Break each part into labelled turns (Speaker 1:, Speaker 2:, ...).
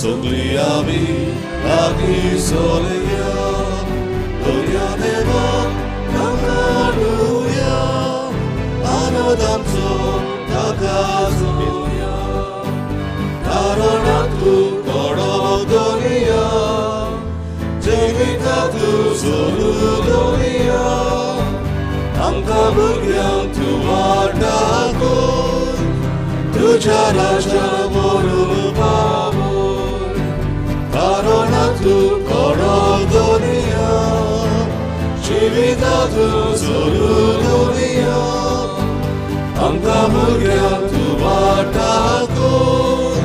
Speaker 1: sogli ami lagi soleya dunia deva haleluya anodamso takazuya karana tu koro dunia jevita tu solu dunia amka bugyam tu wadako तुझ्या राजा बोलून पावून कारण तू करो दुनिया जिविता तू सोडू दुनिया आमका भुरग्यांक तू वाटाकून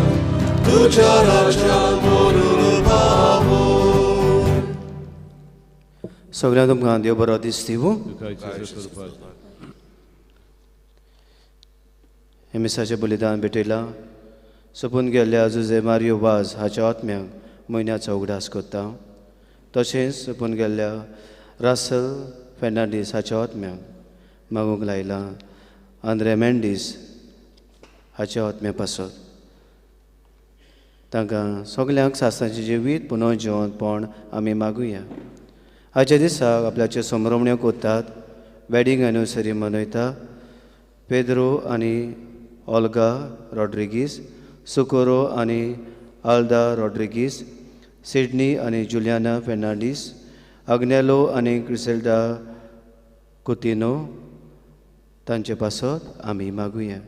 Speaker 1: तुझ्या राजा बोलून पावून.
Speaker 2: सगळ्यांक तुमकां देव बरो दीस दिवं. हे मिसाचें बलिदान भेटयलां सोंपून गेल्ल्या जुजे मारियो वाज हाच्या आत्म्याक म्हयन्याचो उगडास करता. तशेंच सोंपून गेल्ल्या रासल फेर्नांडीस हाच्या आत्म्याक मागूंक लायला. आंद्रे मेंडीस हाच्या आत्म्या पासत तांकां सगल्यांक सासणाचें जिवीत पुनर्जीवनपण आमी मागुया. हाच्या दिसाक आपल्याच्यो संभ्रमण्यो कोत्तात. वेडिंग एनिवर्सरी मनयता. पेद्रो आनी ऑल्गा रॉड्रिगीस, सुकोरो आनी आल्दा रॉड्रिगीस, सिडनी आनी जुलियाना फेर्नांडीस, आग्नेलो आनी क्रिसेल्डा कुतिनो तांचे पासत आमी मागुया.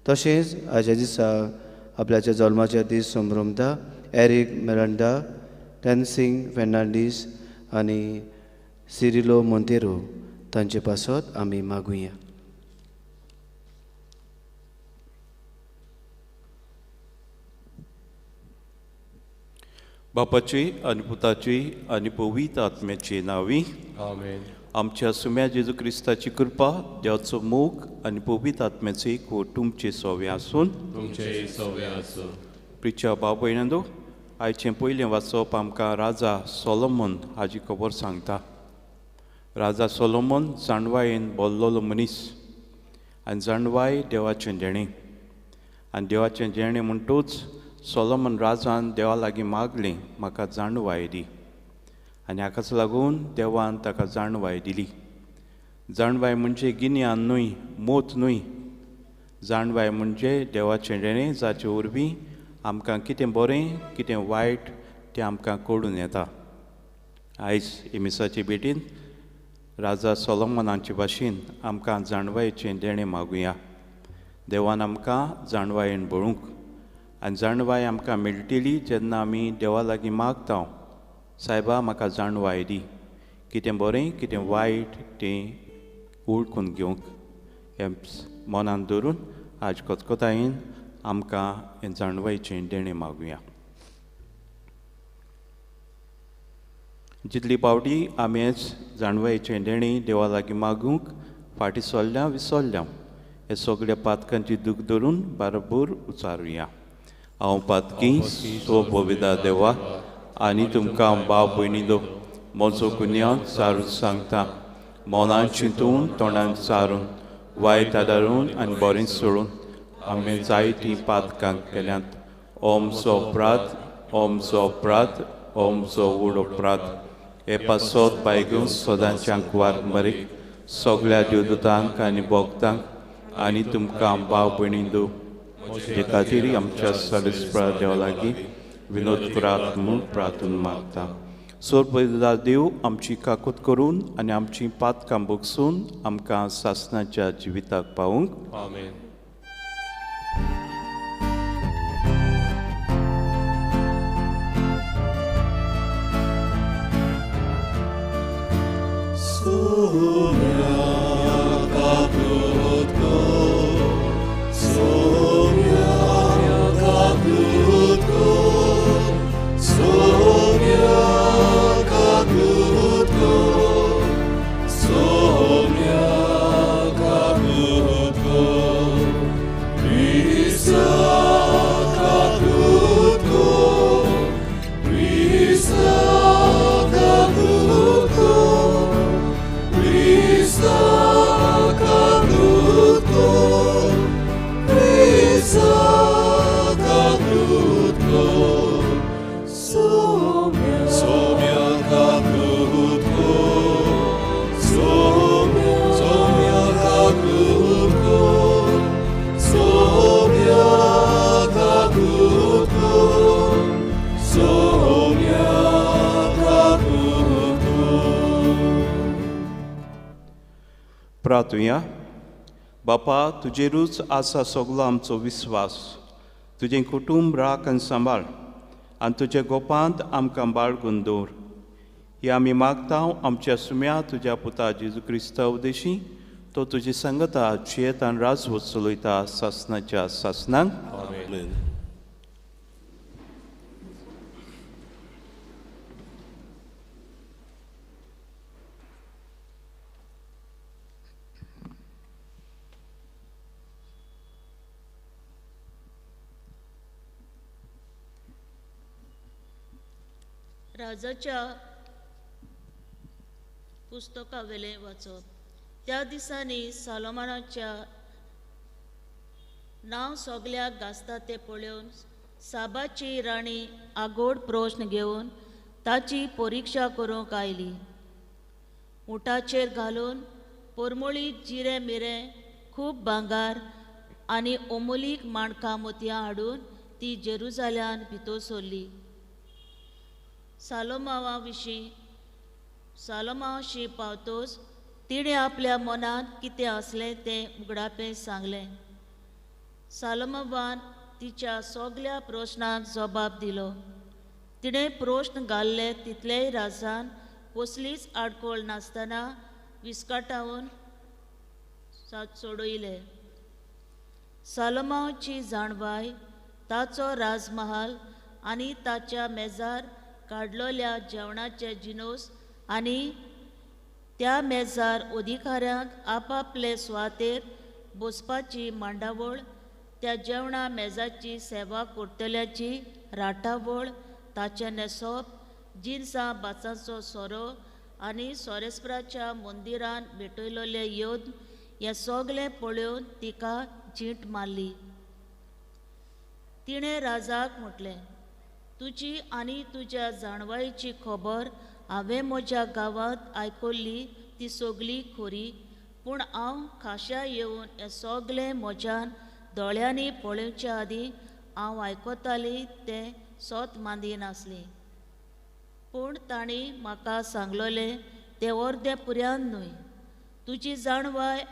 Speaker 2: तशेंच हाच्या दिसाक आपल्याच्या जल्माचे दीस संभ्रमता एरिक मेरांडा, टेन्सिंग फेर्नांडीस आनी सिरिलो मोंतेरो तांचे पासत आमी मागुया.
Speaker 3: बापाची आनी पुताची आनी पवित्र आत्म्याची नांवी
Speaker 4: आमेन.
Speaker 3: आमच्या सुम्या जेजू क्रिस्ताची कृपा देवाचो मोग आनी पवित्र आत्म्याचो एक तुमचे सवे आसून
Speaker 4: तुमचे सवे आसूं.
Speaker 3: प्रिच्या भाव भयणांदो, आयचें पयलें वाचप आमकां राजा सोलोमन हाची खबर सांगता. राजा सोलोमन जाणवायेन बोल्लोलो मनीस आनी जाणवाय देवाचें देणें. आनी देवाचें देणें म्हणटूच सोलोमन राजान देवा लागीं मागलें म्हाका जाणवाय दी. आनी हाकाच लागून देवान ताका जाणवाय दिली. जाणवाय म्हणजे गिन्यान न्हय, मोत न्हय. जाणवाय म्हणजे देवाचें देणें जाचे वरवीं आमकां कितें बरें कितें वायट तें आमकां कळून येता. आयज एमिसाचे भेटीन राजा सोलोमनाचे भाशेन आमकां जाणवायेचें देणें मागुया. देवान आमकां जाणवायेन बळूंक आनी जाणवाय आमकां मेळटली जेन्ना आमी देवा लागीं मागता, सायबा म्हाका जाणवाय दी. कितें बरें कितें वायट तें वळखून घेवंक हें मनान धरून आज कोतकोतायेन आमकां हें जाणवायेचें देणें मागुया. जितली पावटी आमी हेंच जाणवायेचें देणें देवा लागीं मागूंक फाटीं सरल्या विसरल्या हे सगळ्या पातकांची दूख धरून बरोबर उचारुया. हांव पातकी सो पवित्र देवा आनी तुमकां भाव भयणीलो म्हजो गुन्यांव सारून सांगता. मोनान चिंतून तोंडान सारून वायट आदारून आनी बरें सोडून आमी जायतीं पातकां केल्यांत. ओमचो अपराध ओमचो अपराध ओमचो व्हड अपराध. हे पासत बायगून सदांच्यांक वार मरीक सगळ्या देवदूतांक आनी भक्तांक आनी तुमकां भाव भयणीलो हे खातीर आमच्या सडस्प्रा देवा लागीं विनोद करात म्हूण प्रार्थना मागता. सोर पवित्र देव आमची काकूत करून आनी आमची पातकां भोगसून आमकां सासणाच्या जिविताक पावूंक
Speaker 4: आमेन.
Speaker 1: Somia
Speaker 3: प्रार्थुया. बापा, तुजेरूच आसा सगलो आमचो विस्वास. तुजें कुटुंब राख आनी सांबाळ आनी तुज्या गोपांत आमकां बाळगून दवर. ही आमी मागतांव आमच्या सुम्या तुज्या पुता जेजू क्रिस्ता उदेशी. तो तुजी संगता जियेत आनी राजवत चलयता सासनाच्या सासनांक.
Speaker 1: Amen.
Speaker 5: राजाच्या पुस्तका वेले वाचप. त्या दिसांनी सालोमानाच्या नांव सगल्याक गाजता ते पळोवन साबाची राणी आगोड प्रश्न घेवन ताची परिक्षा करूंक आयली. उंटाचेर घालून परमळीक जिरे मिरे खूब भांगार आनी ओमोलीक माणकां मोतयां हाडून ती जेरुजाल्यान भितर सरली. सालोमावाशी पावतोच तिणें आपल्या मनांत कितें आसलें तें उगडापें सांगलें. सालोमावान तिच्या सगल्या प्रश्नांक जबाब दिलो. तिणें प्रश्न घाल्ले तितलेय राजान कसलीच आडखळ नासतना विस्काटावन सोडयले. सालोमावाची जाणवाय, ताचो राजमहाल आनी ताच्या मेजार काडलोल्या जेवणाचे जिनोस आनी त्या मेजार अधिकाऱ्यांक आपापले सुवातेर बसपाची मांडावळ, त्या जेवणा मेजाची सेवा करतल्याची राटावळ, ताचे न्हेसप, जिन्सां बाचांचो सोरो आनी सोरेस्पराच्या मंदिरान भेटयलोले योद्ध हें सगलें पळोवन तिका जींट मारली. तिणें राजाक म्हटलें, तुजी आनी तुज्या जाणवायेची खबर हांवें म्हज्या गांवांत आयकल्ली ती सगली खरी, पूण हांव खाशा येवन हें सगलें म्हज्यान दोळ्यांनी पळोवच्या आदीं हांव आयकताली तें सोत मांदी नासली. पूण तांणी म्हाका सांगलोलें तें अर्दें पुर्यान न्हय. तुजी जाणवाय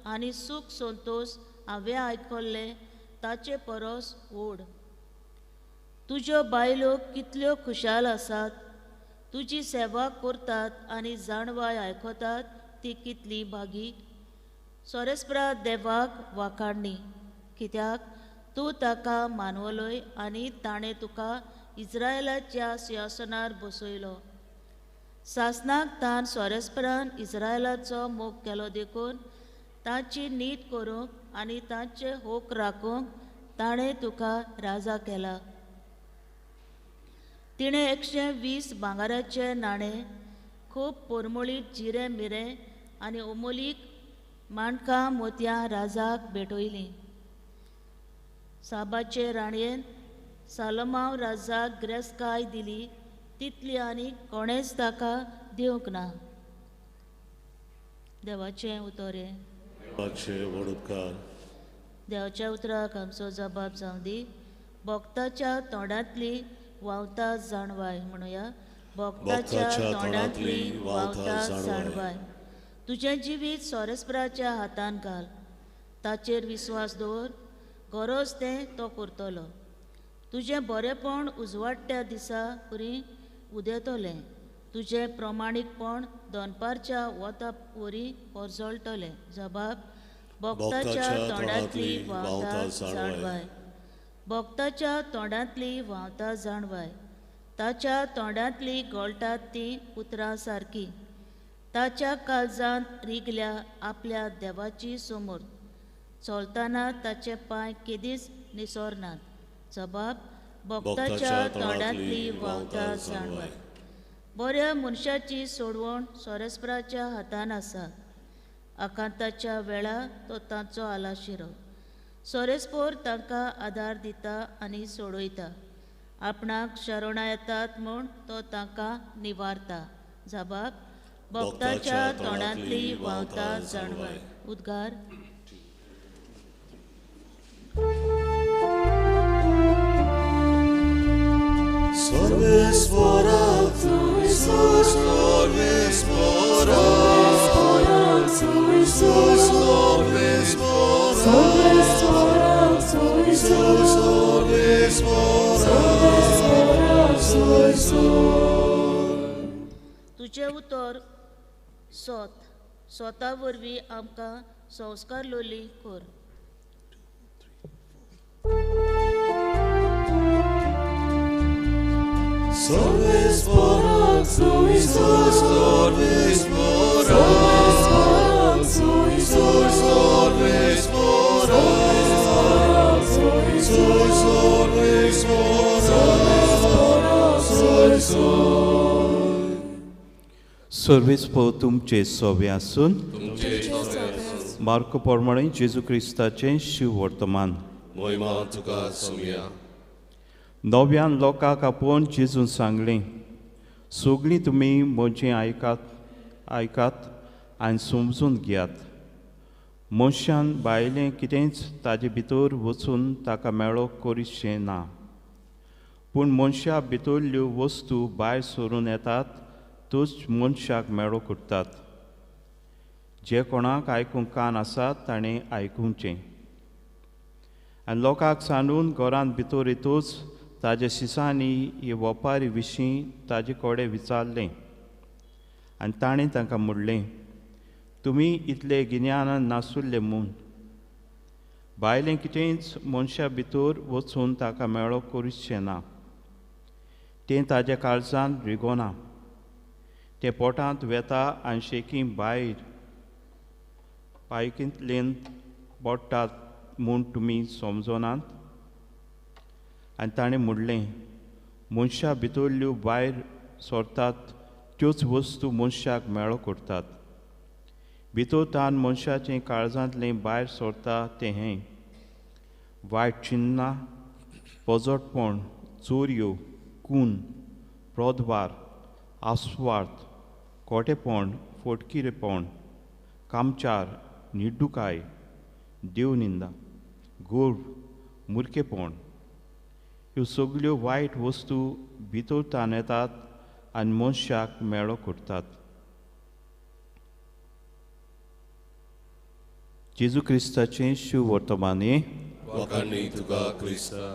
Speaker 5: आनी सूख संतोश हांवें आयकल्लें ताचे परस व्हड. तुज्यो बायलो कितल्यो खुशाल आसात, तुजी सेवा करतात आनी जाणवाय आयकतात ती कितली भागी. सोरेस्परा देवाक वाखाणणी, कित्याक तूं ताका मानवलोय आनी ताणें तुका इस्रायेलाच्या सिंहासनार बसयलो. सासनाक तान सोरेस्परान इस्रायेलाचो मोग केलो देखून ताची नीत करूंक आनी तांचे होक राखूंक ताणें तुका राजा केला. तिणें 120 भांगाराचे नाणे, खूब परमळीत जिरे मिरे आनी ओमोलीक माणकां मोतयां राजाक भेटयलीं. साबाचे राणयेन सालोमाव राजाक गिरेस्तकाय दिली तितली आनी कोणेच ताका दिवंक ना. देवाचें उतोरें.
Speaker 1: वडुपकार.
Speaker 5: देवाच्या उतराक आमचो जबाब जावं दी. भक्ताच्या तोंडांतली वावता जाणवाय म्हणुया. भक्ताच्या तोंडांतली वावता जाणवाय. तुजें जिवीत सोरेस्पराच्या हातान घाल. ताचेर विस्वास दवर. गरज तें तो करतलो. तुजें बरेंपण उजवाडट्या दिसा परी उदेतलें. तुजें प्रमाणीकपण दोनपारच्या वता वरी परजळटलें. जबाब. भक्ताच्या तोंडांतली वावता जाणवाय. भक्ताच्या तोंडांतली वावता जाणवाय. ताच्या तोंडांतली गोळटात ती उतरां सारकी. ताच्या काळजांत रिगल्या आपल्या देवाची समोर. चलतना ताचे पांय केदींच निसोरनात. जबाब. भक्ताच्या तोंडांतली वावता जाणवाय. बऱ्या मनशाची सोडवण सोरेस्पराच्या हातान आसा. आकांताच्या वेळा तो तांचो आलाशिरो. सोरेस्पोर तांकां आदार दिता आनी सोडयता. आपणाक शरणा येतात म्हूण तो तांकां निवारता. जबाब. भक्ताच्या तोंडांतली वावता जाणवाय. उद्गार.
Speaker 1: Sorvespora, tu Iisus, sorvespora,
Speaker 5: तुझे उतर स्वता वरवीं आमकां संस्कार लोली कर.
Speaker 3: सर्वेस्पो तुमचे सोबे आसून मार्क प्रमाणे जेजू क्रिस्ताचें शिव वर्तमान.
Speaker 1: महिमा तुका सौम्या.
Speaker 3: नव्यान लोकांक आपोवन जेजून सांगलें, सगळीं तुमी म्हजें आयकात आनी समजून घेयात. मनशान भायलें कितेंच ताजे भितर वचून ताका मेळो करिचें ना, पूण मनशा भितरल्यो वस्तू भायर सरून येतात तोच मनशाक मेळो करतात. जे कोणाक आयकूंक कान आसात ताणें आयकुचें. आनी लोकांक सांडून घरांत भितर येतूच ताजे सिसांनी हे वेपारी विशीं ताजे कडेन विचारलें. आनी ताणें तांकां म्हणलें, तुमी इतले गिन्यान नासुल्ले म्हूण. भायलें कितेंच मनशा भितर वचून ताका मेळो करिचें ना. तें ताज्या काळजांत रिगोना. तें पोटांत वेता आनी शेकी भायर पायकींतल्यान पडटात म्हूण तुमी समजनात. आनी ताणें म्हणलें, मनशा भितरल्यो भायर सरतात त्योच वस्तू मनशाक मेळो करतात. भितर तान मनशाचें काळजांतलें भायर सरता तें हें: वायट चिन्नां, पोजटपण, चोरयो, खून, क्रोधभार, आस्वार्थ, खोटेपण, फटकिरेपण, कामचार, निर्डुकाय, देवनिंदा, गर्व, मुर्खेपण. ह्यो सगळ्यो वायट वस्तू भितर तान येतात आनी मनशाक मेळो करतात. जेजू क्रिस्ताचें शिव वर्तमानी.
Speaker 1: वखाणी तुका क्रिस्ता.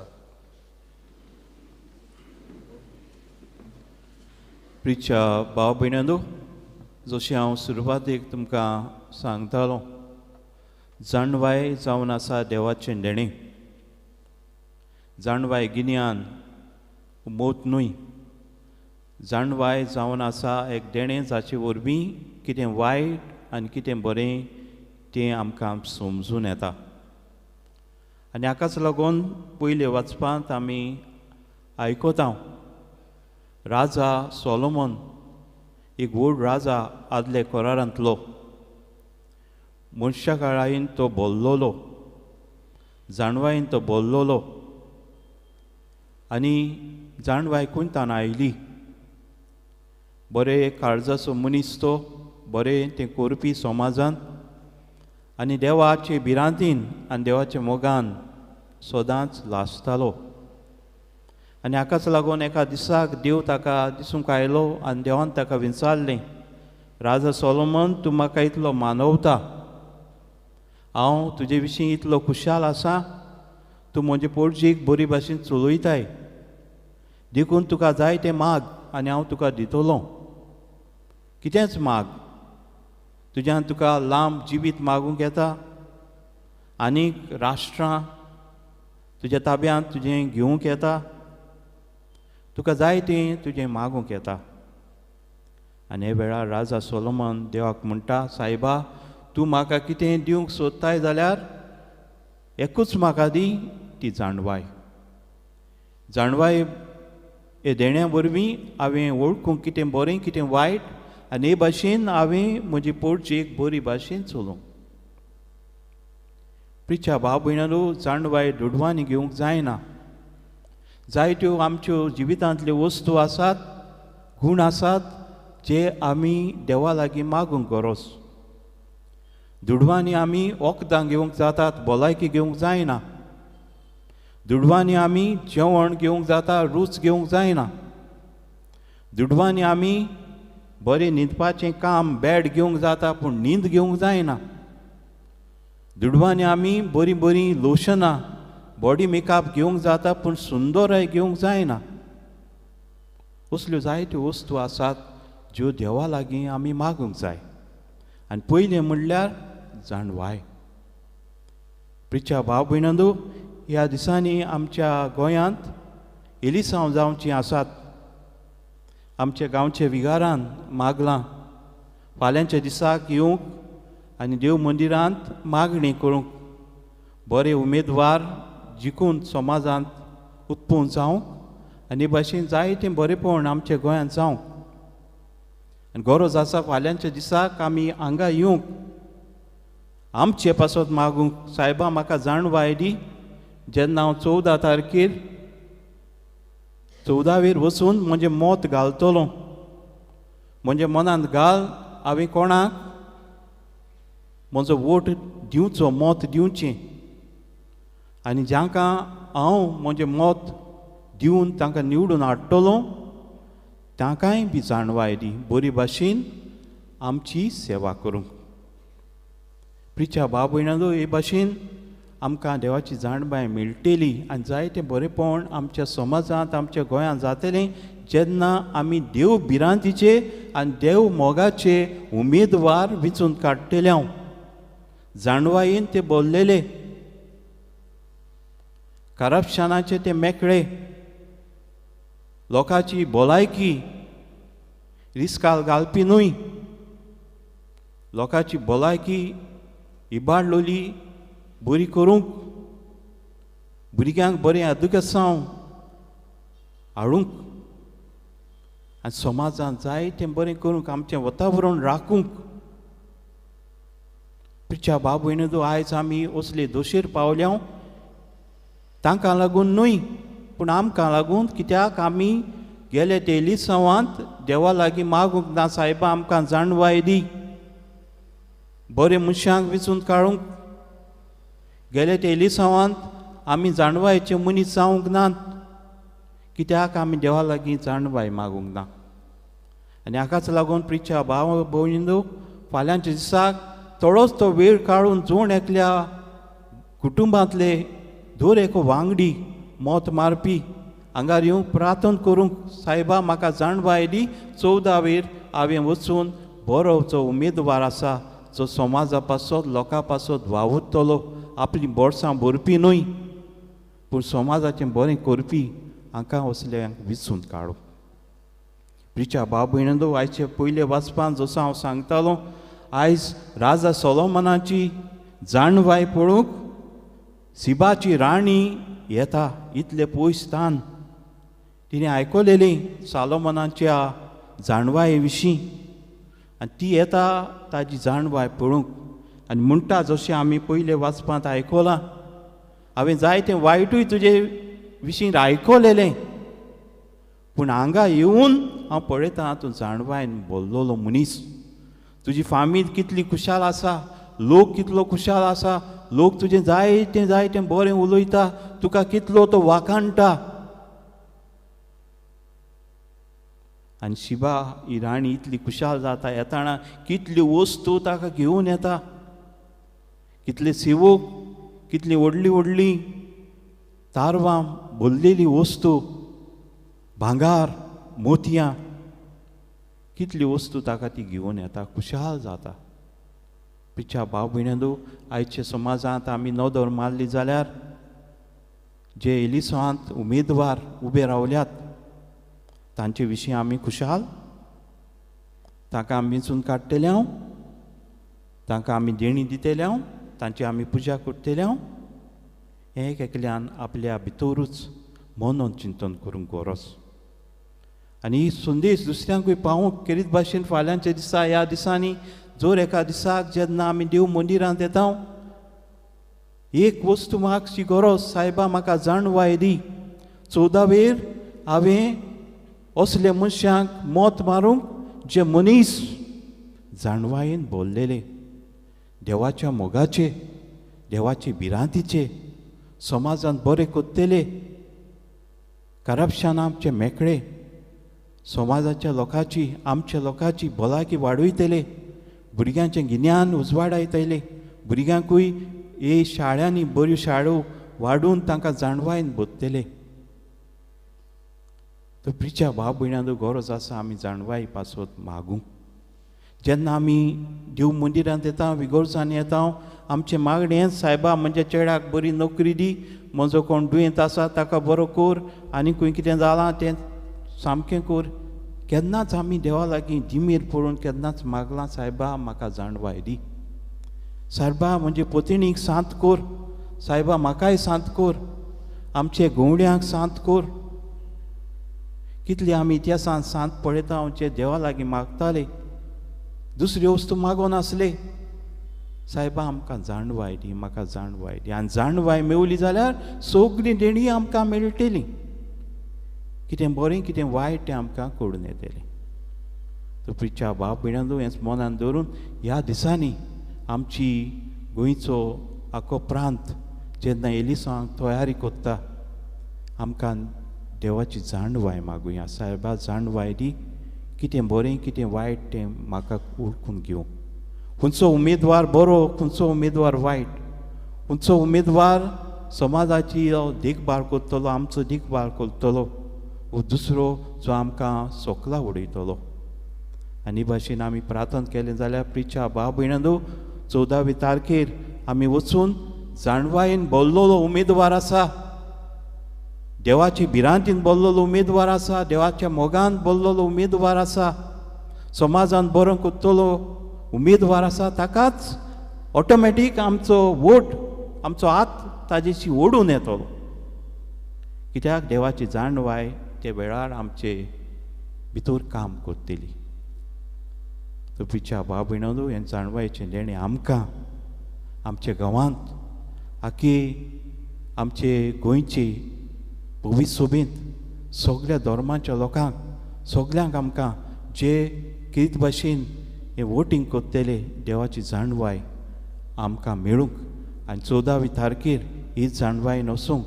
Speaker 3: प्रिच्या भाव भयणांनो, जशें हांव सुरवातेक तुमकां सांगतालो, जाणवाय जावन आसा देवाचें देणें. जाणवाय गिन्यान मोत न्हय. जाणवाय जावन आसा एक देणें जाचे वरवीं कितें वायट आनी कितें बरें तें आमकां समजून येता. आनी हाकाच लागून पयले वाचपांत आमी आयकता, राजा सोलोमन एक व्हड राजा आदले करारांतलो. मनशा काळान तो बोल्लोलो, जाणवायेन तो बोल्लोलो आनी जाणवायकूय तान आयली. बरे काळजाचो मनीस तो, बरें तें करपी समाजांत आनी देवाचे भिरांतीन आनी देवाच्या मोगान सदांच लासतालो. आनी हाकाच लागून एका दिसाक देव ताका दिसूंक आयलो आनी देवान ताका विचारलें, राजा सोलोमन, तूं म्हाका इतलो मानवता, हांव तुजे विशीं इतलो खुशाल आसा, तूं म्हजे पोरजीक बरी भाशेन चलयताय, देखून तुका जाय तें माग आनी हांव तुका दितलो. कितेंच माग. तुज्यान तुका लांब जिवीत मागूंक येता, आनीक राष्ट्रां तुज्या ताब्यांत तुजें घेवंक येता, तुका जाय तें तुजें मागूंक येता. आनी हे वेळार राजा सोलोमन देवाक म्हणटा, सायबा, तूं म्हाका कितें दिवंक सोदताय जाल्यार एकूच म्हाका दी, ती जाणवाय. जाणवाय हे देण्या वरवीं हांवें वळखूंक कितें बरें कितें वायट, आनी हे भाशेन हांवें म्हजी पोरचेक बरी भाशेन चलोवंक. प्रिच्या भाव भयणांनो, जाणवाय दुडवांनी घेवंक जायना. जायत्यो आमच्यो जिवितांतल्यो वस्तू आसात, गूण आसात, जे आमी देवा लागीं मागूंक गरज. दुडवांनी आमी वखदां घेवंक जातात, भलायकी घेवंक जायना. दुडवांनी आमी जेवण घेवंक जाता, रूच घेवंक जायना. दुडवांनी आमी बरें न्हिदपाचें काम, बेड घेवंक जाता, पूण न्हीद घेवंक जायना. दुडवांनी आमी बरी बरी लोशनां बॉडी मेकअप घेवंक जाता पूण सुंदर घेवंक जायना. असल्यो जायत्यो वस्तू आसात ज्यो देवा लागीं आमी मागूंक जाय. आनी पयलें म्हणल्यार जाणवाय. प्रिच्या भाव भयणांदो, ह्या दिसांनी आमच्या गोंयांत एलिसांव जावचीं आसात. आमच्या गांवच्या विगारान मागलां फाल्यांच्या दिसाक येवंक आनी देव मंदिरांत मागणी करूंक, बरे उमेदवार जिखून समाजांत उत्पन्न जावंक आनी भाशेन जायतें बरेपण आमच्या गोंयांत जावंक. आनी गरज आसा फाल्यांच्या दिसाक आमी हांगा येवंक, आमचे पासत मागूंक, सायबा म्हाका जाणवाय दी. जेन्ना हांव 14 तारखेर 14वेर वचून म्हणजे मोत घालतलो, म्हणजे मनांत घाल हांवें कोणाक म्हजो वोट दिवचो, मोत दिवचें. आनी जांकां हांव म्हणजे मोत दिवन तांकां निवडून हाडटलो तांकांय बी जाणवाय दी, बरी भाशेन आमची सेवा करूंक. प्रिच्या भाव भयणांदो, हे भाशेन आमकां देवाची जाणबाय मेळटली आनी जायतें बरेपण आमच्या समाजांत आमच्या गोंयांत जातलें जेन्ना आमी देव भिरांतीचे आनी देव मोगाचे उमेदवार वेंचून काडटले. हांव जाणवायेन ते बोल्लेले, करप्शनाचे ते मेकळे, लोकांची भलायकी रिस्काल घालपी न्हय, लोकांची भलायकी इबाडलोली बरी करूंक, भुरग्यांक बरें एदुकेशन हाडूंक आनी समाजांत जायतें बरें करूंक, आमचें वातावरण राखूंक. प्रिच्या भाव भयणांदो, आयज आमी असले दोशेर पावल्या तांकां लागून न्हय पूण आमकां लागून, कित्याक आमी गेले ते एलिसांवांत देवा लागीं मागूंक ना, सायबा आमकां जाणवाय दी, बरे मनशांक वेंचून काडूंक. गेले ते एलिसांवांत आमी जाणवायेचे मनीस जावंक नात, कित्याक आमी देवा लागीं जाणवाय मागूंक ना. आनी हाकाच लागून प्रिच्या भाव भयणींदो, फाल्यांच्या दिसाक थोडोच तो वेळ काडून जोण एकल्या कुटुंबांतले धर एक वांगडी मोत मारपी हांगार येवंक प्रार्थना करूंक, सायबा म्हाका जाणवाय दी. 14वेर हांवें वचून बरो जो उमेदवार आसा जो समाजा पासत लोकां पासत वावुरतलो, आपली बोर्सां भरपी न्हय पूण समाजाचें बरें करपी, हांकां असल्यांक वेंचून काडूं. प्रिच्या भाव भयणांदो, आयचे पयले वाचपान जसो हांव सांगतालो, आयज राजा सोलोमनाची जाणवाय पळोवंक सिबाची राणी येता. इतले पयस स्थान तिणें आयकलेलें सोलोमनाच्या जाणवाये विशीं आनी ती येता ताजी जाणवाय पळोवंक. आनी म्हणटा जशें आमी पयले वाचपांत आयकलां, हांवें जायतें वायटूय तुजे विशीं आयकलेलें पूण हांगा येवन हांव पळयतां तूं जाणवायेन बोल्लोलो मनीस. तुजी फामील कितली खुशाल आसा, लोक कितलो खुशाल आसा, लोक तुजें जायतें जायतें बरें उलयता, तुका कितलो तो वाखाणटा. आनी शिबा ही राणी इतली खुशाल जाता, येताना कितल्यो वस्तू ताका घेवन येता, कितले सेवक, कितली व्हडली व्हडली तारवां भरलेली वस्तू, भांगार मोतयां, कितली वस्तू ताका ती घेवन येता, खुशाल जाता. प्रिच्या भाव भयणांदो, आयच्या समाजांत आमी नदर मारली जाल्यार जे एलिसांवांत उमेदवार उबे रावल्यात तांचे विशीं आमी खुशाल, तांकां आमी वेंचून काडटले, तांकां आमी देणी दितले, तांची आमी पुजा करतले. एक एकल्यान आपल्या भितरूच मनन चिंतन करूंक गरज. आनी ही संदेश दुसऱ्यांकूय पावोवंक केरीत भाशेन फाल्यांच्या दिसा ह्या दिसांनी जोर एका दिसाक जेन्ना आमी देव मंदिरांत येता, एक वस्तू मागची गरज, सायबा म्हाका जाणवाय दी. 14वेर हांवें असले मनशांक मोत मारूंक जे मनीस जाणवायेन बोल्लेले, देवाच्या मोगाचे, देवाचे भिरांतीचे, समाजांत बरें करतले, करप्शन आमचे मेकळे, समाजाच्या लोकांची आमच्या लोकांची भलायकी वाडयतले, भुरग्यांचें गिन्यान उजवाडायतले, भुरग्यांकूय हे शाळांनी बऱ्यो शाळो वाडून तांकां जाणवायन बोत्तेले. तो प्रिच्या भाव भयणांचो गरज आसा आमी जाणवाय पासत मागूंक. जेन्ना आमी देव मंदिरांत येता विगोर्जांनी येता आमचे मागणें सायबा म्हज्या चेड्याक बरी नोकरी दी, म्हजो कोण दुयेंत आसा ताका बरो कर, आनी खंय कितें जालां तें सामकें कर. केन्नाच आमी देवा लागीं जिमीर पडून केन्नाच मागलां सायबा म्हाका जाणवाय दी, सायबा म्हणजे पतिणीक सांत कर, सायबा म्हाकाय सांत कर, आमचे घोवड्यांक सांत कर. कितली आमी इतिहासांत सांत पळयता आमचे देवा लागीं मागताले, दुसरी वस्तू मागोन आसले. सायबा आमकां जाणवाय दी, म्हाका जाणवाय दी. आनी जाणवाय मेवली जाल्यार सगळीं देणी आमकां मेळटली. कितें बरें कितें वायट तें आमकां कळून येतलें. तो प्रिच्या भाव भयणांनो हें मनान दवरून ह्या दिसांनी आमची गोंयचो आख्खो प्रांत जेन्ना एलिसांक तयारी कोत्ता, आमकां देवाची जाणवाय मागुया. सायबा जाणवाय दी, कितें बरें कितें वायट तें म्हाका ओळखून घेवंक. खंयचो उमेदवार बरो, खंयचो उमेदवार वायट, खंयचो उमेदवार समाजाची देखभाल करतलो, आमचो देखभाल करतलो, वो दुसरो जो आमकां सोकला उडयतलो. आनी भाशेन आमी प्रार्थना केलें जाल्यार प्रिच्या भाव भयणांनो 14वी तारखेर आमी वचून जाणवायेन बोल्लोलो उमेदवार आसा, देवाची भिरांतीन बोल्लोलो उमेदवार आसा, देवाच्या मोगान बोल्लोलो उमेदवार आसा, समाजान बरो करतलो उमेदवार आसा, ताकाच ऑटोमॅटीक आमचो वोट, आमचो हात ताजेशी ओडून येतलो. कित्याक देवाची जाणवाय ते वेळार आमचे भितर काम करतली. तो प्रिच्या भाव भयणांनो हें जाणवायेचें देणें आमकां आमच्या गांवांत आख्खे आमचे गोंयचे भवी सोबीत सगळ्या धर्माच्या लोकांक सगळ्यांक आमकां जे कित भाशेन हें वोटींग करतले देवाची जाणवाय आमकां मेळूंक. आनी 14वी तारखेर ही जाणवाय नसूंक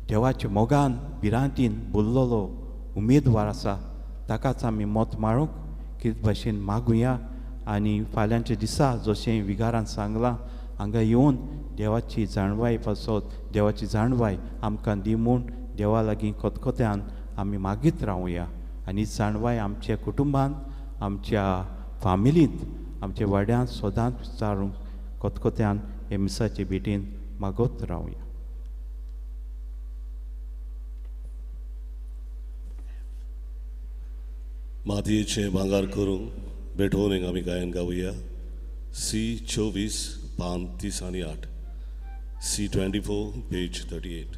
Speaker 3: देवाच्या मोगान भिरांतीन बोल्लोलो उमेदवार आसा ताकाच आमी मत मारूंक कित भाशेन मागुया. आनी फाल्यांच्या दिसा जशें विगारान सांगलां हांगा येवन देवाची जाणवाय पासत देवाची जाणवाय आमकां दी म्हूण देवा लागीं खतखत्यान आमी मागीत रावया. आनी जाणवाय आमच्या कुटुंबांत, आमच्या फामिलींत, आमच्या वाड्यांत सदांच विचारूंक खतखत्यान हे मिसाचे भेटेन मागत रावया.
Speaker 1: मातयेचें भांगार करूंक बेठोवनीक आमी गायन गावया. C24 पान 30 आनी 8, C24 page 38.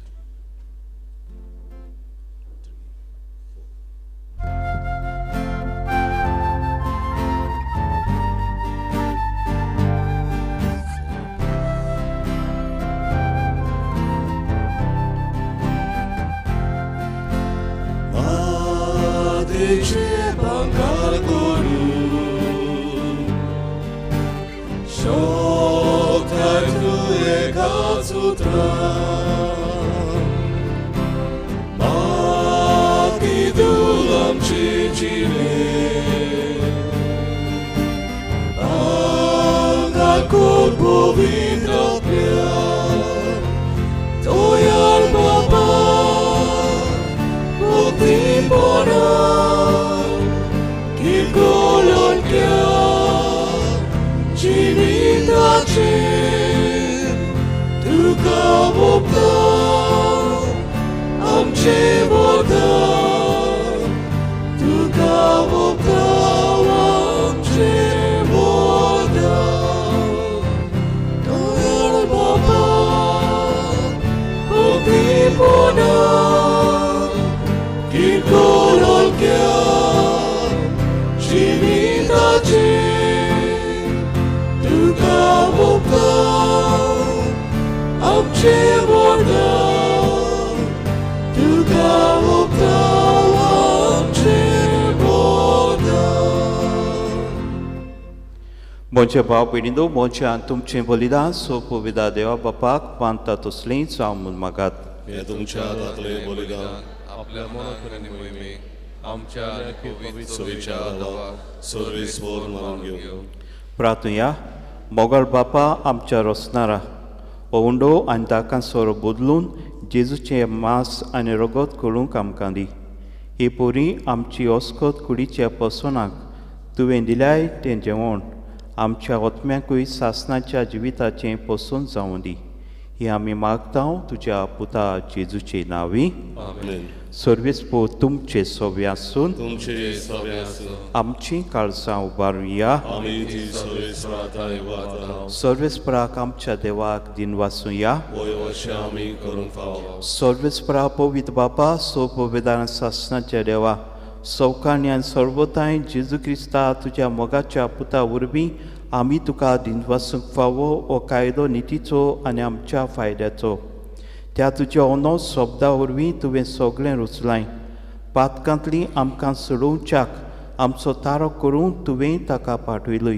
Speaker 1: Matycie bangar koru Shokaj tuje kacutra Maki dulam cicile Bangar kor povitra pya Toyar baba Bokti pora Kirkolon kya Civitace Tuka bopta Amce voda Tuka bopta Amce voda Toyar baba Bokti pora Kirkolon kya Civitace Tuka bopta Amce voda Tuka bopta Amce voda.
Speaker 3: Moncia भाव भयणींनो मोच्या तुमचें बलिदान सोपोविदा देवा बापाक मानता तसलें जावं मागात.
Speaker 1: हे तुमच्या दाखले बलिदान
Speaker 4: आपल्या मनोकरणी मोहिमे आमच्या पवित्र
Speaker 1: विचारावा सर्वेस्वर मानून घेऊ.
Speaker 3: प्रार्थया मोगल बापा आमच्या रोसनारा हो उंडो आनी ताका सोरो बदलून जेजूचें मांस आनी रगत करूंक आमकां दी. ही पोरी आमची ओस्कोत कुडीच्या पसोनाक तुवें दिल्याय तें जेवण आमच्या आत्म्याकूय सासणाच्या जिविताचें पसून जावं दी. ही आमी मागतांव तुज्या पुता जेजूचे नांवी.
Speaker 1: आमेन.
Speaker 3: सर्वेस्पो तुमचे सोबे आसून
Speaker 1: तुमचे सवे आसूं.
Speaker 3: आमची काळजां उबारुया.
Speaker 1: आमी ती सर्वेस्पराताय वाता.
Speaker 3: सर्वेस्पराक आमच्या देवाक दिन वाचूया.
Speaker 1: वय अशें आमी करूंक फावो.
Speaker 3: सर्वेस्परा पवित्र बापा सो पवित्रान सासणाच्या देवा सौकाणी आनी सर्वताय जेजू क्रिस्ता तुज्या मोगाच्या पुता वरवीं आमी तुका दिनवासूंक फावो हो कायदो नितीचो आनी आमच्या फायद्याचो. त्या तुज्या ओनो शब्दा वरवीं तुवें सगळें रुचलाय. पातकांतली आमकां सोडोवच्याक आमचो तारो करून तुवें ताका पाठयलय.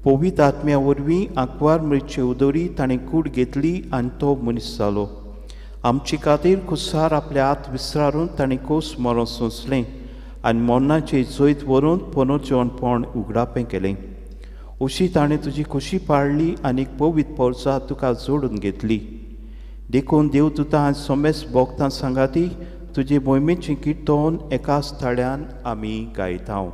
Speaker 3: पवित्र आत्म्या वरवीं आंकवार मृत्यूची उदोरी ताणें कूड घेतली आनी तो मनीस जालो. आमचे खातीर खुसार आपले हात विसरारून ताणें कोस मरण सोंसलें आनी मरणाचे जैत व्हरून पुनर्जीवनपण उगडापें केलें. अशी ताणें तुजी खोशी पाळली आनी पवित्र पोरसां तुका जोडून घेतली. देखून देवदूतां आनी सोमेस भोगतां सांगाती तुजे मोहिमेचें किर्तन एकाच थाळ्यान आमी गायतांव.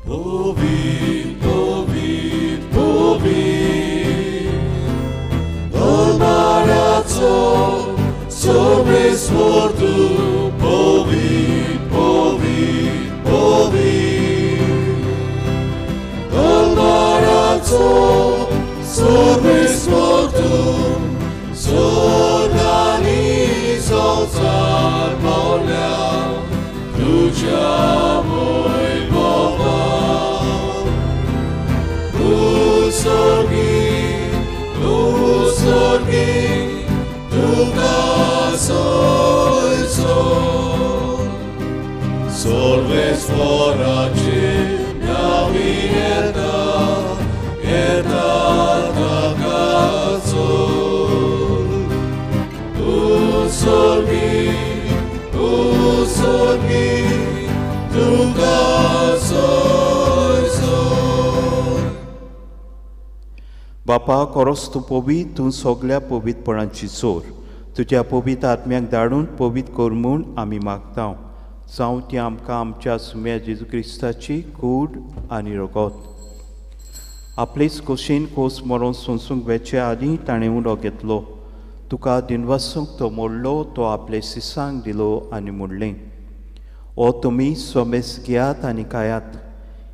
Speaker 1: Povit, povit, povit, Dolmaraco, sobres mortu, povit, povit, povit, Dolmaraco, sobres mortu, zorganizał car Boga, Tudzia mój Boga. Usorgi, Tuga Ojco, Solves poraci, Navi Eta Tagaco. Usorgi, Tuga Ojco.
Speaker 3: बापा कोरोस तूं पवित तूं सगळ्या पवित्रपणाची चोर तुज्या पवित्र आत्म्याक धाडून पवित्र कर म्हूण आमी मागतांव. जावं ती आमकां आमच्या सुम्या जेजू क्रिस्ताची कूड आनी रगत. आपलेच खोशेन खोस मरोन सोंसूंक वेचे आदीं ताणें उडो घेतलो. तुका दिनवासूंक तो मोडलो, तो आपले सिसांक दिलो आनी मोडलें. ओ तुमी सोमेस घेयात आनी खायात.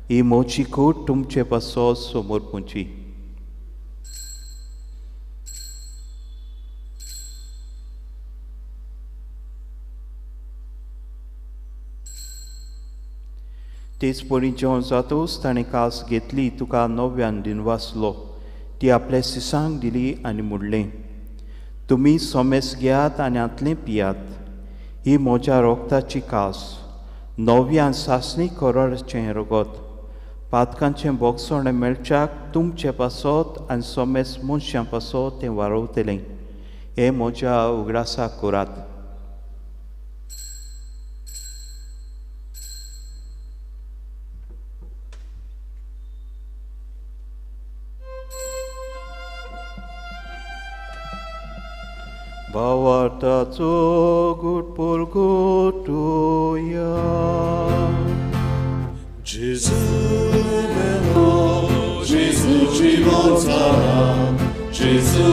Speaker 3: ही मोची कूड तुमचे पासो समोर पुंची. तेच परी जेवण जातोच ताणें कास घेतली, तुका नव्यान दिनवासलो. ती आपल्या सिसांक दिली आनी मुडलें. तुमी सोमेस घेयात आनी आतलें पियात. ही म्हज्या रोगताची कास, नव्यान सासणी कोराचें रगत. पातकांचें बोगसोणें मेळच्याक तुमचे पासत आनी सोमेस मनशां पासत तें वारोवतलें. हें म्हज्या उगडासा करात. भावार्थाचो गुटपूर गोटुया.
Speaker 1: Gesù melo, Gesù ci mozzarà, Gesù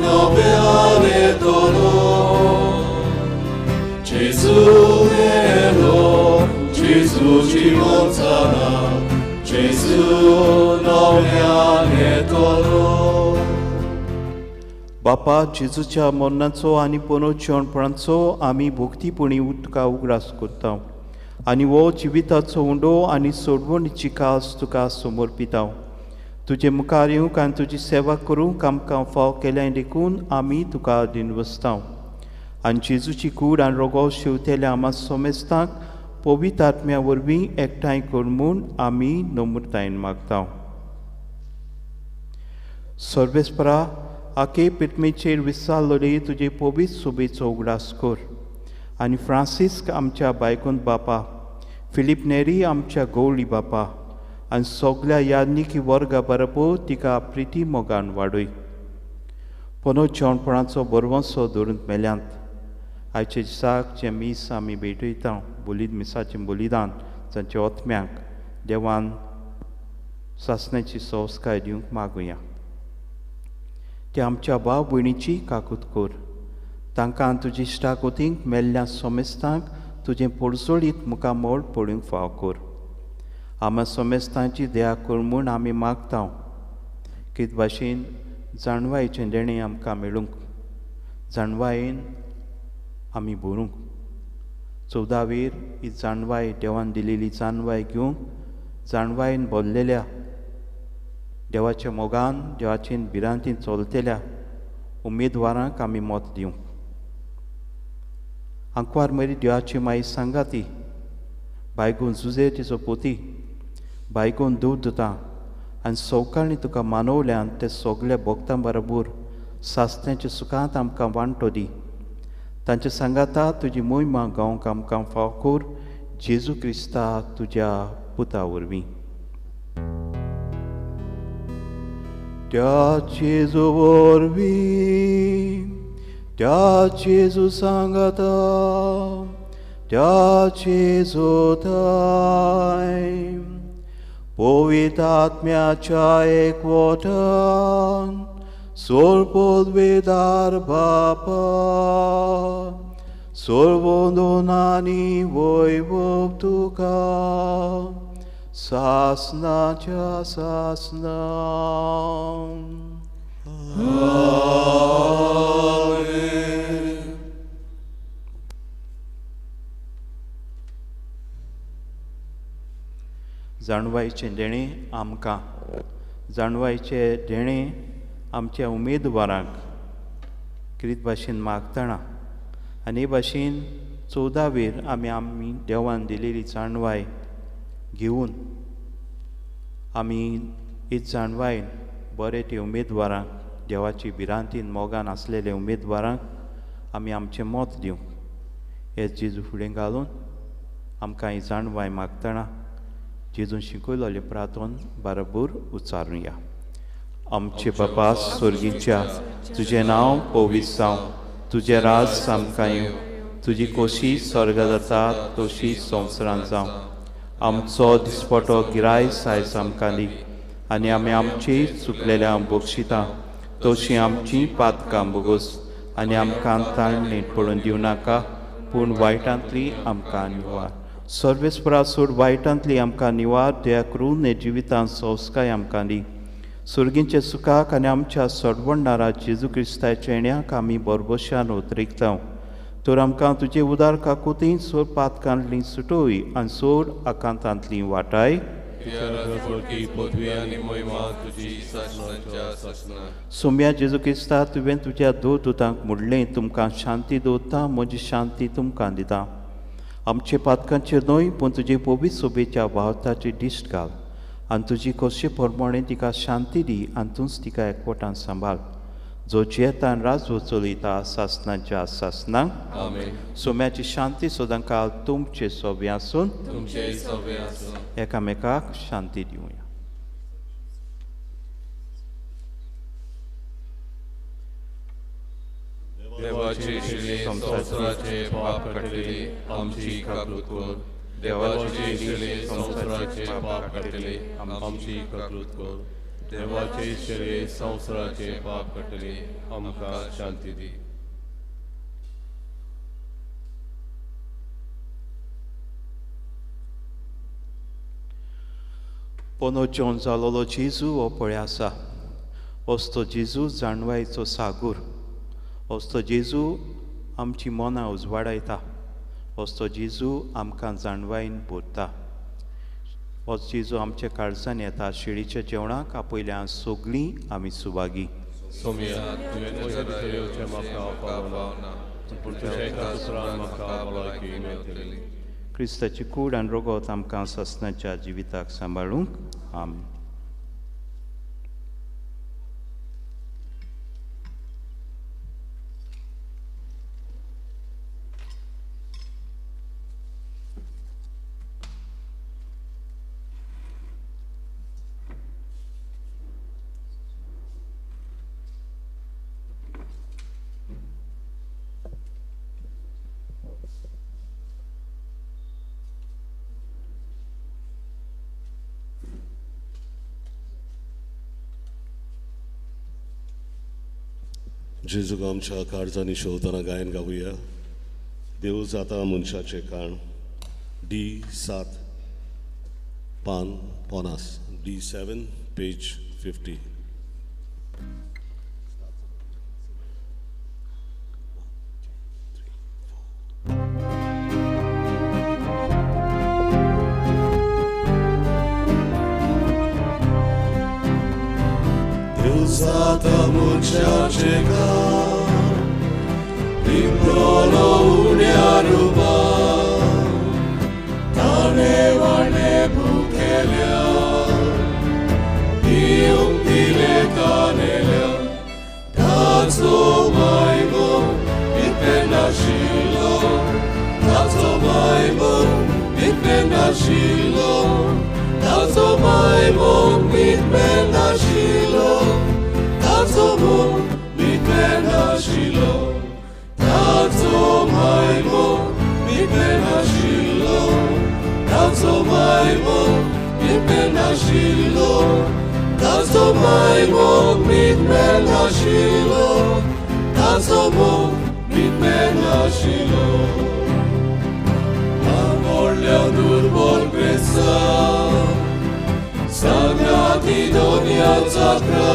Speaker 1: noviale dono. Gesù melo, Gesù ci mozzarà, Gesù noviale dono.
Speaker 3: बापा जेजूच्या मरणाचो आनी पुनर्जीवनपणाचो आमी भोक्तीपणी तुका उगडास करता आनी हो जिविताचो उंडो आनी सोडवणीची कास तुका समर्पिता. तुजे मुखार येवंक आनी तुजी सेवा करूंक आमकां फाव केल्यां देखून आमी तुका दिनवसता. आनी जेजूची कूड आनी रगत शिंवतेल्या आमा सोमेस्तांक पवित्र आत्म्या वरवीं एकठांय कर म्हूण आमी नम्रतायेन मागता. सर्वेस्परा आखे पिटमेचेर विसारलोले तुजे पवित्र सुबेचो उगडास कर. आनी फ्रांसिस्क आमच्या बायकुंत बापा, फिलीप नेरी आमच्या गवळी बापा आनी सगल्या याज्ञिकी वर्गा बरोबर तिका प्रिती मोगान वाडय. पुनो जेवणपणाचो बरवंसो धरून मेल्यांत आयचे दिसाक जे मीस आमी भेटयता मिसाचें बलिदान जांचे ओतम्यांक देवान सासण्याची संस्कार दिवंक मागुया. ते आमच्या भाव भयणीची काकूत कर. तांकां तुजी इश्टाकोतींक मेल्ल्या सोमेस्तांक तुजें पडसोळीत मुखामोळ पडूंक फाव कर. आम्हा सोमेस्तांची दया कर म्हूण आमी मागता. कित भाशेन जाणवायेचें देणें आमकां मेळूंक, जाणवायेन आमी भरूंक. 14 ही जाणवाय देवान दिलेली जाणवाय घेवंक जाणवायेन भरलेल्या देवाच्या मोगान देवाचें भिरांतीन चलतेल्या उमेदवारांक आमी मत दिवंक. आंकवार मरी देवाची माई सांगाती बायगून झुजे तिचो पोती बायगून दूद दिता आनी सवकाळी तुका मानवल्यान ते सगल्या भक्तां बरोबर सासण्याच्या सुखांत आमकां वांटो दी. तांचे सांगाता तुजी मोहिमा गावंक आमकां फाव कर. जेजू क्रिस्ता तुज्या पुता वरवीं. त्या जेजू वरवीं त्या जेजू सांगाता त्या जेजू थंय पवित्र आत्म्याच्या एकवटान सोळपोदवेदार बापा सर्वोदोनांनी वैभव तुका सासनाच्या सासना. जाणवायेचें देणें आमकां जाणवायेचें देणें आमच्या उमेदवारांक कितें भाशेन मागतना आनी हे भाशेन 14 आमी देवान दिलेली जाणवाय घेवन आमी ही जाणवायेन बरे ते उमेदवारांक देवाची भिरांतीन मोगान आसलेले उमेदवारांक आमी आमचें मत दिवंक. हे जेजू फुडें घालून आमकां ही जाणवाय मागतना जेजून शिकयलोले प्रार्थन बरोबर उच्चारुया. आमचे बापा स्वर्गीच्या तुजें नांव पवित्र जावं. तुजें राज आमकां येवं. तुजी खोशी स्वर्गांत जाता तशी संवसारांत जावं. आमचो दिसपटो गिरायस आयज आमकां दी आनी आमी आमची चुकलेल्या बक्षिता तशी आमची पातकां बोगोस आनी आमकां ताळणेंत पडून दिवं नाका पूण वायटांतली आमकां निवार. सर्वेस्परा सोड वायटांतली आमकां निवार दया करून हे जिवितांत संस्कार आमकां दी. सुर्गींचे सुखाक आनी आमच्या सडवडणारा जेजू क्रिस्ताच्या येण्याक आमी बरबशान उतरिकता. तर आमकां तुजे उदार काकुतीन सोड पातकांतली सुटोय आनी सोड आकांतांतली वाटाय. सोम्या जेजू क्रिस्ता तुवें तुज्या दोतांक मुडलें तुमकां शांती दवरता म्हजी शांती तुमकां दिता. आमचे पातकांचेर न्हय पूण तुजे पवित्र सोबेच्या वावताची दिश्ट घाल आनी तुजी खोशे प्रमाणे तिका शांती दी आनी तूंच तिका एकवटान सांबाळ. जो जेतान राजवो चलयता सासनाच्या सासनांक. सोम्याची शांती सदां काळ तुमचे सोबे आसून एकामेकाक शांती दिवया.
Speaker 4: देवाची शिले संवसाराचे पाप काडलेली आमची काकूत कर. देवाची शिले संवसाराचे पाप काडलेली आमची काकूत कर. देवाचे शिले संवसाराचे पाप काडलेली आमकां शांती दी.
Speaker 3: पोनो जेवण जालोलो जेजू हो पळय आसा. असतो जेजू जाणवायेचो सागूर. असतो जेजू आमची मनां उजवाडायता. असतो जेजू आमकां जाणवायेन भरता. हो जेजू आमच्या काळजान येता. शिडीच्या जेवणाक आपयल्या सगळीं आमी सुवागी.
Speaker 4: सोम्या तुवें म्हज्या भितर येवचें म्हाका पावना पूण तुज्या एका उतरान म्हाका भलायकी मेळटली.
Speaker 3: क्रिस्ताची कूड आनी रगत आमकां ससनाच्या जिविताक सांबाळूंक. आमीन.
Speaker 1: जेजूक आमच्या काळजांनी शेवताना गायन गावुया. देव जाता मनशाचे काण D7 पान 50 D7 page 50. Deus zata munchace kan, limbrolo uniaruba, tane vane bukelia, ium dile tanelia, tazo maimo, itpena shilo, tazo maimo, itpena shilo, tazo maimo, itpena shilo, tazo maimo, itpena shilo, tazo maimo, itpena shilo, tazo maimo, itpena shilo, tazo maimo, itpena shilo, tazo maimo, itpena shilo. Amor leonur bol gresa, sagrati donia zakra,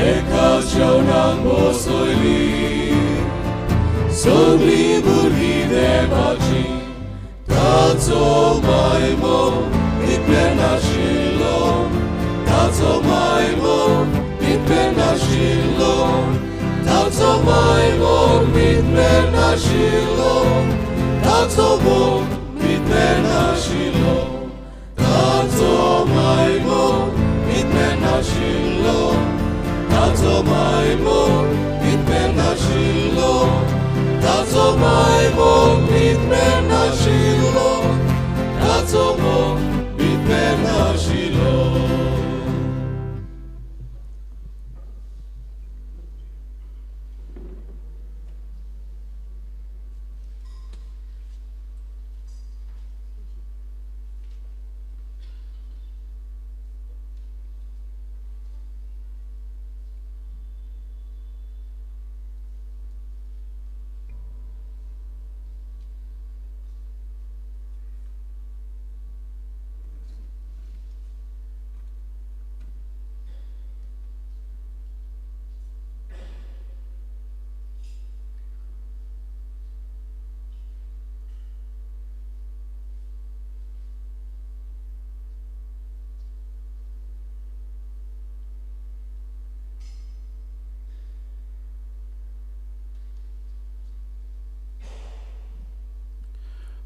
Speaker 1: eka cionan bosoili, sogli burgi devaci, tazo maimo, itpena shilo, tazo maimo, itpena shilo, tazo maimo, itpena shilo, tazo maimo, itpena shilo, tazo maimo, itpena shilo, tazo maimo, itpena shilo, tazo maimo, itpena shilo, tazo maimo, itpena shilo.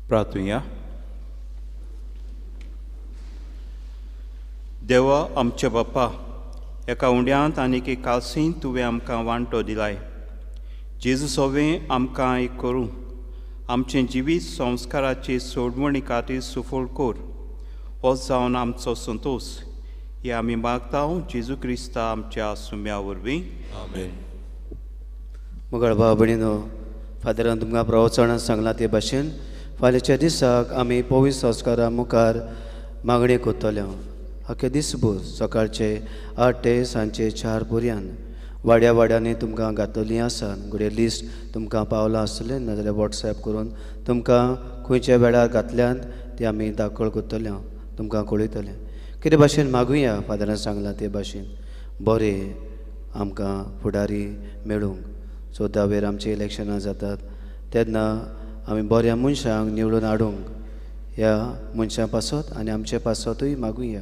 Speaker 3: प्रार्थुया. देवा आमचे बाप्पा, एका उंड्यांत आनीक एक कालसींत तुवें आमकां वांटो दिलाय. जेजू सोवें आमकां एक करूं, आमचें जिवीत संस्काराचे सोडवणी खातीर सुफोळ कोर. होच जावन आमचो संतोश हे आमी मागता जेजू क्रिस्ता आमच्या सुम्या वरवीं.
Speaker 1: आमेन.
Speaker 2: मुगाळ भाव भयणीनो, फादरान तुमकां प्रवचनांत सांगलां ते भाशेन फाल्यांच्या दिसाक आमी पवित्र संस्कारा मुखार मागणी कोत्तले. आख्खे दिसभर सकाळचे 8 ते सांजचे 4 पर्यंत वाड्या वाड्यांनी तुमकां घातलेलीं आसात. घडये लिस्ट तुमकां पावलां आसतलें, नाजाल्यार वॉट्सॅप करून तुमकां खंयच्या वेळार घातल्यात ते आमी दाखल कोत्तले, तुमकां कळयतले. कितें भाशेन मागुया फादरान सांगलां ते भाशेन बरें आमकां फुडारी मेळूंक. सो वेर आमची इलेक्शनां जातात तेन्ना आमी बऱ्या मनशांक निवडून हाडूंक ह्या मनशां पासत आनी आमचे पासतूय मागुया.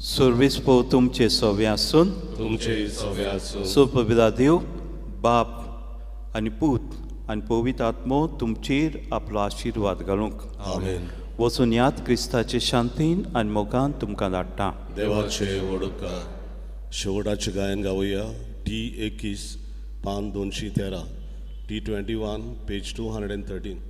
Speaker 3: सर्वीस पो तुमचे सवे आसून
Speaker 1: तुमचे सवे आसूं.
Speaker 3: सुपविदा देव बाप आनी पूत आनी पवित्र आत्मो तुमचेर आपलो आशिर्वाद घालूंक.
Speaker 1: आमेन.
Speaker 3: वचून याद क्रिस्ताचे शांतीन आनी मोगान तुमकां धाडटा.
Speaker 1: देवाचे वडका शेवटाचे गायन गावुया. D21 पान 213 D21 पेज 213.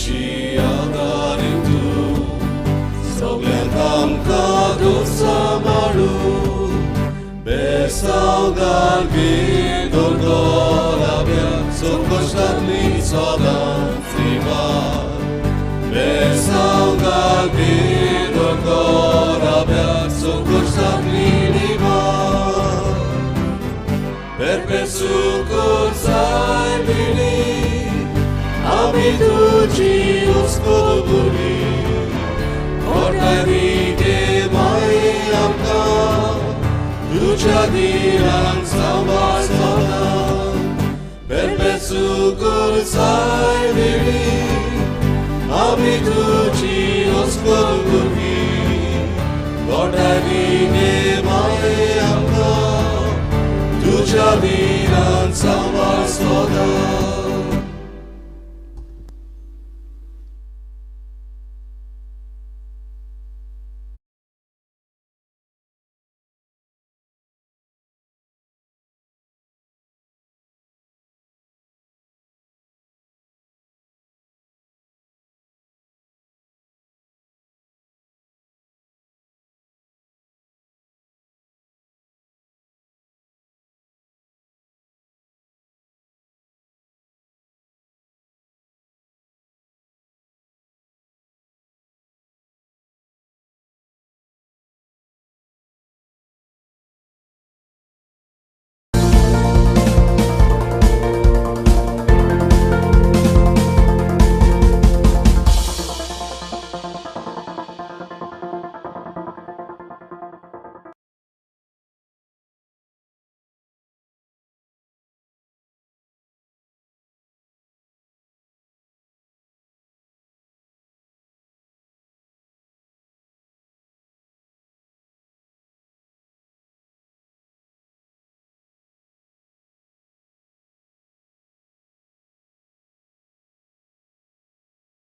Speaker 1: तुझी आदारी तू सगळ्यांक आमकां दूख सांबाळू बेसावगार बी दोतोराब्या संकश्टांतली सदांच निवार बेसावगार बी दोतोराब्या संकश्टांतली निवार perpesucurțai vini, ami tuci uscobuli, portarite mai amca, ducea diran savasana. Perpesucurțai vini, ami tuci uscobuli, portarite mai amca, Tucea viranța m-a